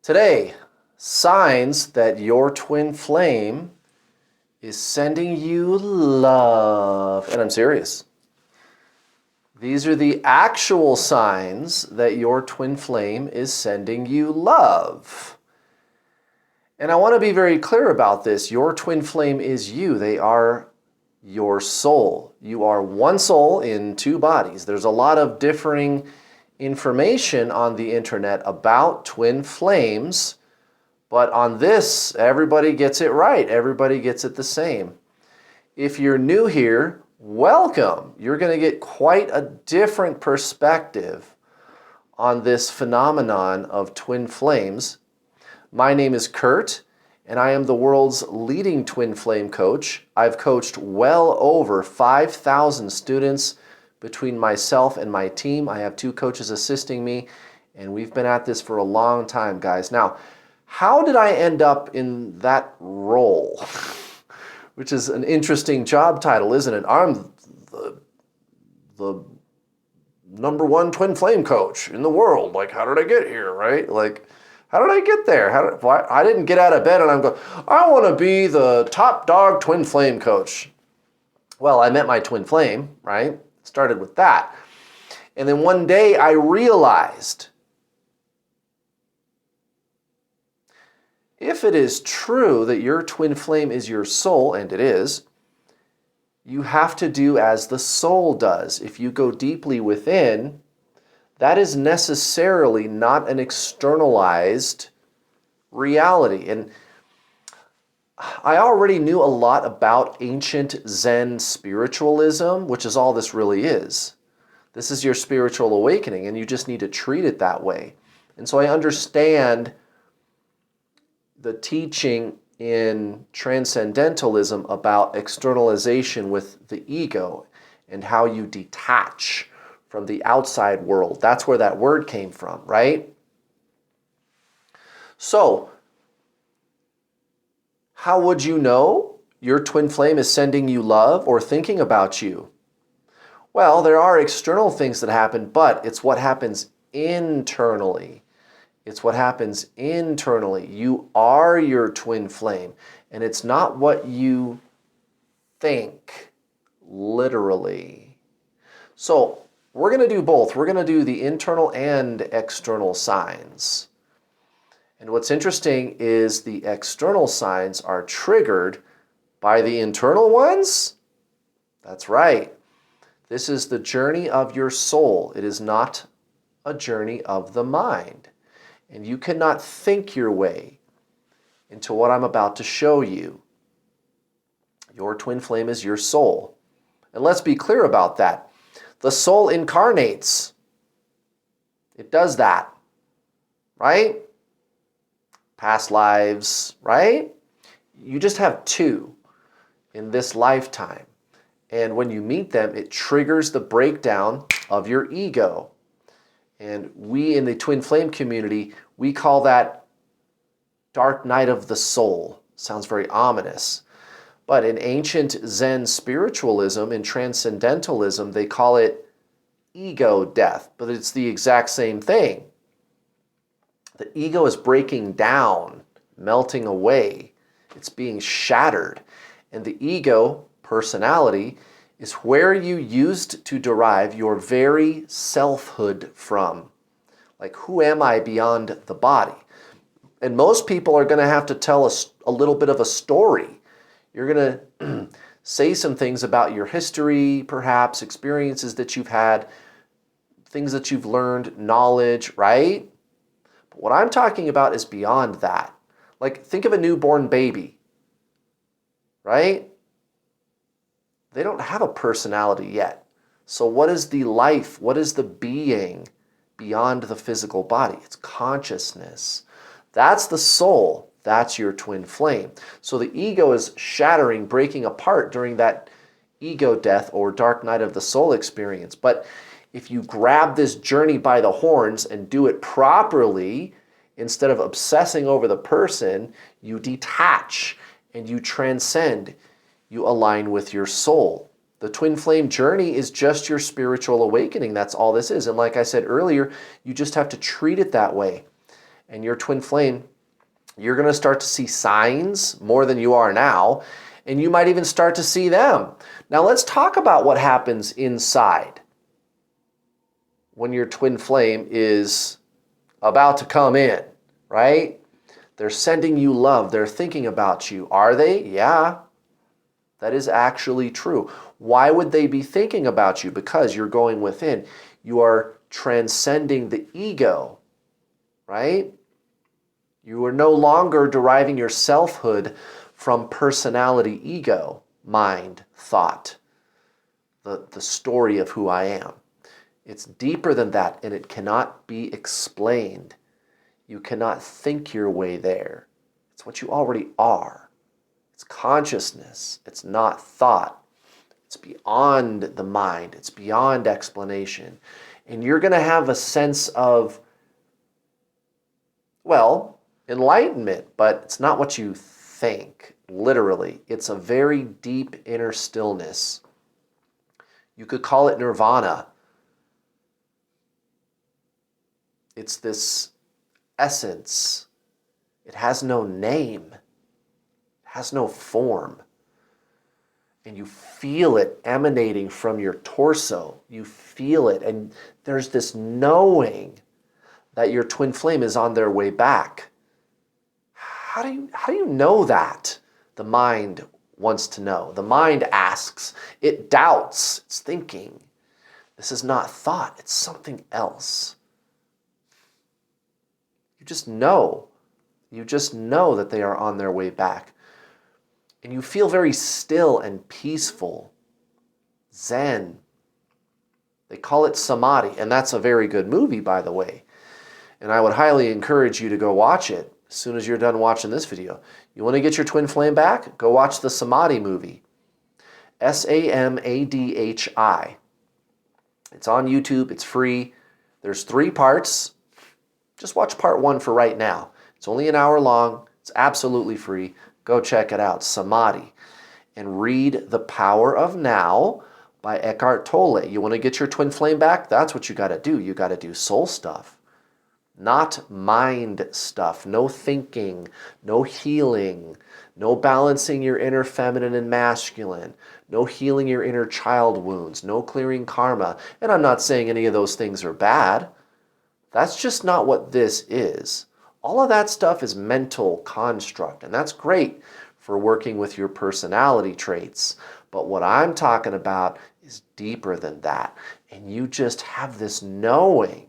Today, signs that your twin flame is sending you love. And I'm serious. These are the actual signs that your twin flame is sending you love. And I want to be very clear about this. Your twin flame is you. They are your soul. You are one soul in two bodies. There's a lot of differing information on the internet about twin flames, but on this, everybody gets it right. Everybody gets it the same. If you're new here, welcome. You're going to get quite a different perspective on this phenomenon of twin flames. My name is Kurt, and I am the world's leading twin flame coach. I've coached well over 5,000 students between myself and my team. I have 2 coaches assisting me, and we've been at this for a long time, guys. Now, how did I end up in that role? Which is an interesting job title, isn't it? I'm the number 1 twin flame coach in the world. Like, how did I get here, right? Like, how did I get there? I didn't get out of bed and I'm going, I want to be the top dog twin flame coach. Well, I met my twin flame, right? Started with that. And then one day I realized, if it is true that your twin flame is your soul, and it is, you have to do as the soul does. If you go deeply within, that is necessarily not an externalized reality. And I already knew a lot about ancient Zen spiritualism, which is all this really is. This is your spiritual awakening, and you just need to treat it that way. And so I understand the teaching in transcendentalism about externalization with the ego and how you detach from the outside world. That's where that word came from, right? So, how would you know your twin flame is sending you love or thinking about you? Well, there are external things that happen, but it's what happens internally. It's what happens internally. You are your twin flame, and it's not what you think, literally. So, we're going to do both. We're going to do the internal and external signs. And what's interesting is the external signs are triggered by the internal ones. That's right. This is the journey of your soul. It is not a journey of the mind. And you cannot think your way into what I'm about to show you. Your twin flame is your soul. And let's be clear about that. The soul incarnates. It does that, right? Past lives, right? You just have 2 in this lifetime. And when you meet them, it triggers the breakdown of your ego. And we in the twin flame community, we call that dark night of the soul. Sounds very ominous. But in ancient Zen spiritualism, in transcendentalism, they call it ego death, but it's the exact same thing. The ego is breaking down, melting away. It's being shattered. And the ego, personality, is where you used to derive your very selfhood from. Like, who am I beyond the body? And most people are going to have to tell us a little bit of a story. You're going to say some things about your history, perhaps experiences that you've had, things that you've learned, knowledge, right? But what I'm talking about is beyond that. Like, think of a newborn baby, right? They don't have a personality yet. So what is the life? What is the being beyond the physical body? It's consciousness. That's the soul. That's your twin flame. So the ego is shattering, breaking apart during that ego death or dark night of the soul experience. But if you grab this journey by the horns and do it properly, instead of obsessing over the person, you detach and you transcend. You align with your soul. The twin flame journey is just your spiritual awakening. That's all this is. And like I said earlier, you just have to treat it that way. and your twin flame, you're going to start to see signs more than you are now, and you might even start to see them. Now let's talk about what happens inside when your twin flame is about to come in, right? They're sending you love. They're thinking about you. Are they? Yeah, that is actually true. Why would they be thinking about you? Because you're going within. You are transcending the ego, right? You are no longer deriving your selfhood from personality, ego, mind, thought, the story of who I am. It's deeper than that, and it cannot be explained. You cannot think your way there. It's what you already are. It's consciousness. It's not thought. It's beyond the mind. It's beyond explanation. And you're going to have a sense of, well, enlightenment, but it's not what you think, literally. It's a very deep inner stillness. You could call it nirvana. It's this essence. It has no name. It has no form. And you feel it emanating from your torso. You feel it, and there's this knowing that your twin flame is on their way back. How do you know that? The mind wants to know. The mind asks. It doubts. It's thinking. This is not thought. It's something else. You just know. You just know that they are on their way back. And you feel very still and peaceful. Zen. They call it samadhi, and that's a very good movie, by the way. And I would highly encourage you to go watch it as soon as you're done watching this video. You want to get your twin flame back? Go watch the Samadhi movie. Samadhi. It's on YouTube. It's free. There's 3 parts. Just watch part 1 for right now. It's only an hour long. It's absolutely free. Go check it out. Samadhi. And read The Power of Now by Eckhart Tolle. You want to get your twin flame back? That's what you got to do. You got to do soul stuff. Not mind stuff. No thinking, no healing, no balancing your inner feminine and masculine, no healing your inner child wounds, no clearing karma. And I'm not saying any of those things are bad. That's just not what this is. All of that stuff is mental construct, and that's great for working with your personality traits. But what I'm talking about is deeper than that. And you just have this knowing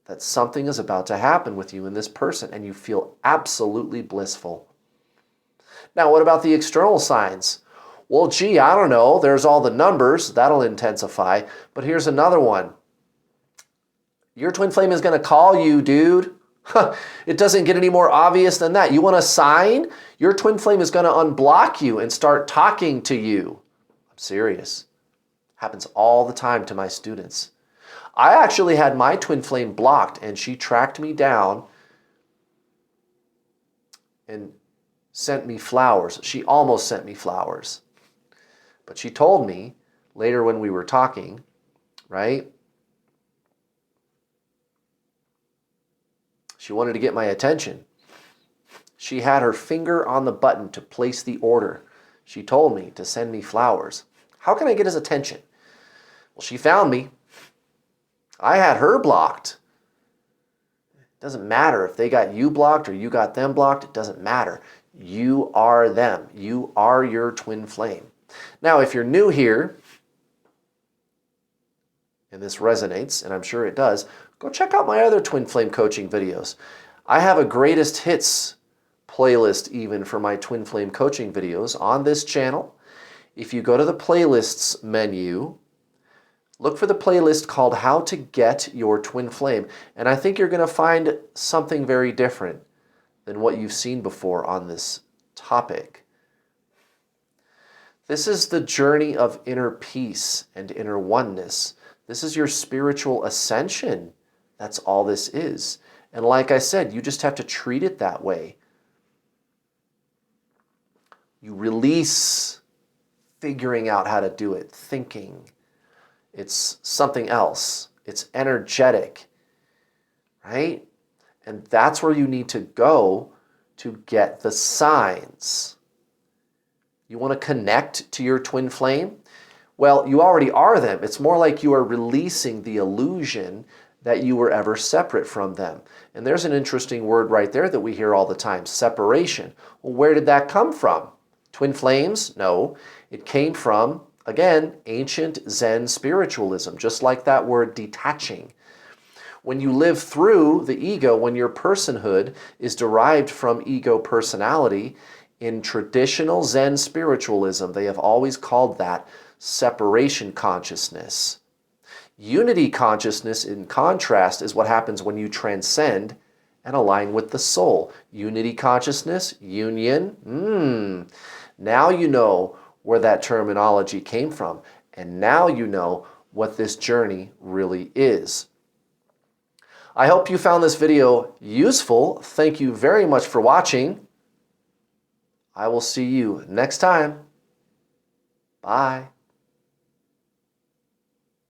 that something is about to happen with you and this person, and you feel absolutely blissful. Now, what about the external signs? Well, gee, I don't know. There's all the numbers. That'll intensify. But here's another one. Your twin flame is going to call you, dude. It doesn't get any more obvious than that. You want a sign? Your twin flame is going to unblock you and start talking to you. I'm serious. Happens all the time to my students. I actually had my twin flame blocked, and she tracked me down and sent me flowers. She almost sent me flowers. But she told me later when we were talking, right? She wanted to get my attention. She had her finger on the button to place the order. She told me to send me flowers. How can I get his attention? Well, she found me. I had her blocked. It doesn't matter if they got you blocked or you got them blocked. It doesn't matter. You are them. You are your twin flame. Now, if you're new here, and this resonates, and I'm sure it does, go check out my other twin flame coaching videos. I have a greatest hits playlist even for my twin flame coaching videos on this channel. If you go to the playlists menu, look for the playlist called How to Get Your Twin Flame. And I think you're going to find something very different than what you've seen before on this topic. This is the journey of inner peace and inner oneness. This is your spiritual ascension. That's all this is. And like I said, you just have to treat it that way. You release figuring out how to do it, thinking. It's something else. It's energetic, right? And that's where you need to go to get the signs. You want to connect to your twin flame? Well, you already are them. It's more like you are releasing the illusion that you were ever separate from them. And there's an interesting word right there that we hear all the time, separation. Well, where did that come from? Twin flames? No. It came from, again, ancient Zen spiritualism, just like that word detaching. When you live through the ego, when your personhood is derived from ego personality, in traditional Zen spiritualism, they have always called that separation consciousness. Unity consciousness, in contrast, is what happens when you transcend and align with the soul. Unity consciousness, union. Now you know where that terminology came from, and now you know what this journey really is. I hope you found this video useful. Thank you very much for watching. I will see you next time. Bye.